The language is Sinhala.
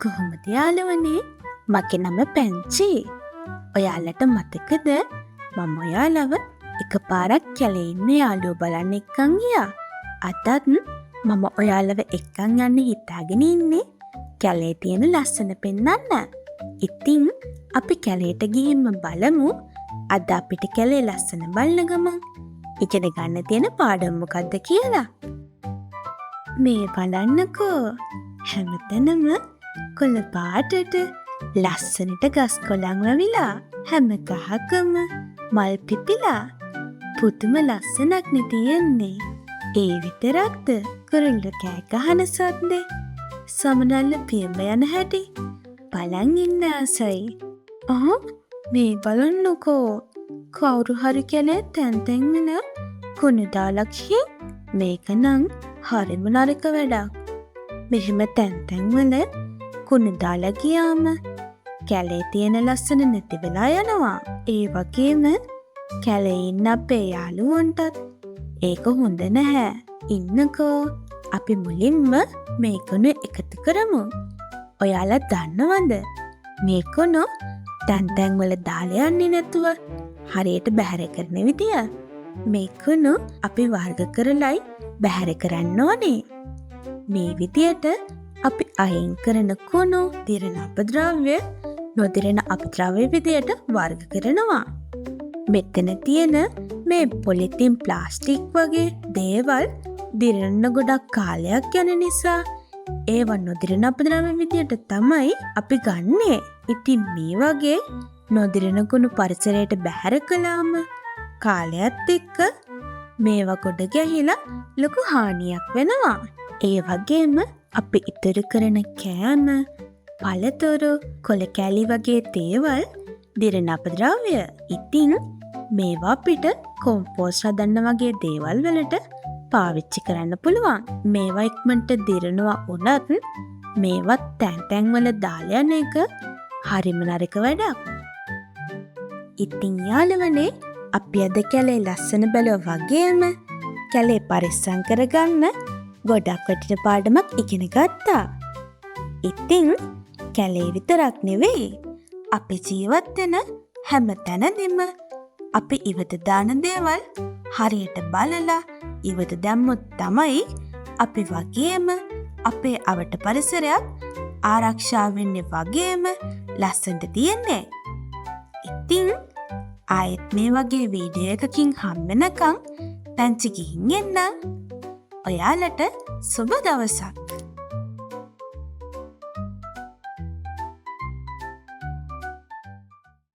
කොහොමද යාළුවනේ? මගේ නම පැංචි. ඔයාලට මතකද මම ඔයාලව එකපාරක් කැලේ ඉන්න යාළුවෝ බලන්න එක්කන් ගියා. අදත් මම ඔයාලව එක්කන් යන්න හිතාගෙන ඉන්නේ කැලේ තියෙන ලස්සන පෙන්නන්න. ඉතින් අපි කැලේට ගිහින්ම බලමු අද අපිට කැලේ ලස්සන බලන ගමන් ඉගෙන ගන්න තියෙන පාඩම මොකද්ද කියලා. මේ බලන්නකෝ හැමතැනම කොළ පාටට ලස්සනට ගස් කොළන් වැවිලා හැම ගහකම මල් පිපිලා පුදුම ලස්සනක් නේ තියෙන්නේ. ඒ විතරක්ද කුරුල්ල කෑ ගහන සද්දේ සමනල්ල පියඹ යන හැටි බලන් ඉන්න ආසයි. මේ බලන්නකෝ කවුරු හරි කැලේ තැන් තැන් වෙන කුණු දාලා ගිහින් මේක නම් හරිම නරක වැඩක්. මෙහෙම තැන් තැන් වල කුණු දාලා ගියාම කැලේ තියෙන ලස්සන නැති වෙලා යනවා. ඒ වගේම කැලේ ඉන්න අපේ යාළුවන්ටත් ඒක හොඳ නැහැ. ඉන්නකෝ අපි මුලින්ම මේ කුණු එකතු කරමු. ඔයාලා දන්නවද මේ කුණු තැන් තැන් වල දාලා යන්නේ නැතුව හරියට බැහැර කරන විදිය? මේ කුණු අපි වර්ග කරලයි බැහැර කරන්න ඕනේ. මේ විදියට අපි අයින් කරන කුණු දිරන අපද්‍රව්‍ය නොදිරන අපද්‍රව්‍ය විදියට වර්ග කරනවා. මෙතන තියෙන මේ පොලිතින් ප්ලාස්ටික් වගේ දේවල් දිරන්න ගොඩක් කාලයක් යන නිසා ඒව නොදිරන අපද්‍රව්‍ය විදියට තමයි අපි ගන්නේ. ඉතින් මේ වගේ නොදිරන කුණු පරිසරයට බැහැර කළාම කාලයත් එක්ක මේවා ගොඩ ගැහිලා ලොකු හානියක් වෙනවා. ඒ වගේම අපි ඉතුරු කරන කෑම, පළතුරු, කොළ කැලි වගේ දේවල් දිරන අපද්‍රව්‍ය. ඉතින් මේවා අපිට කොම්පෝස්ට් හදන්න වගේ දේවල් වලට පාවිච්චි කරන්න පුළුවන්. මේවා ඉක්මනට දිරනවා වුණත් මේවත් තැන් තැන් වල දාලා යන එක හරිම නරක වැඩක්. ඉතින් යාළුවනේ අපි අද කැලේ ලස්සන බැලුවා වගේම කැලේ පරිස්සම් කරගන්න ගොඩක් වටින පාඩමක් ඉගෙන ගත්තා. ඉතින් කැලේ විතරක් නෙවෙයි අපි ජීවත් වෙන හැම තැනදීම අපි ඉවත දාන දේවල් හරියට බලලා ඉවත දැම්මොත් තමයි අපි වගේම අපේ අවට පරිසරයක් ආරක්ෂා වෙන්නේ වගේම ලස්සනට තියෙන්නේ. ඉතින් ආයෙත් මේ වගේ වීඩියෝ එකකින් හම්බෙනකන් පැංචි ගිහින් එන්න. ඔයාලට සුබ දවසක්.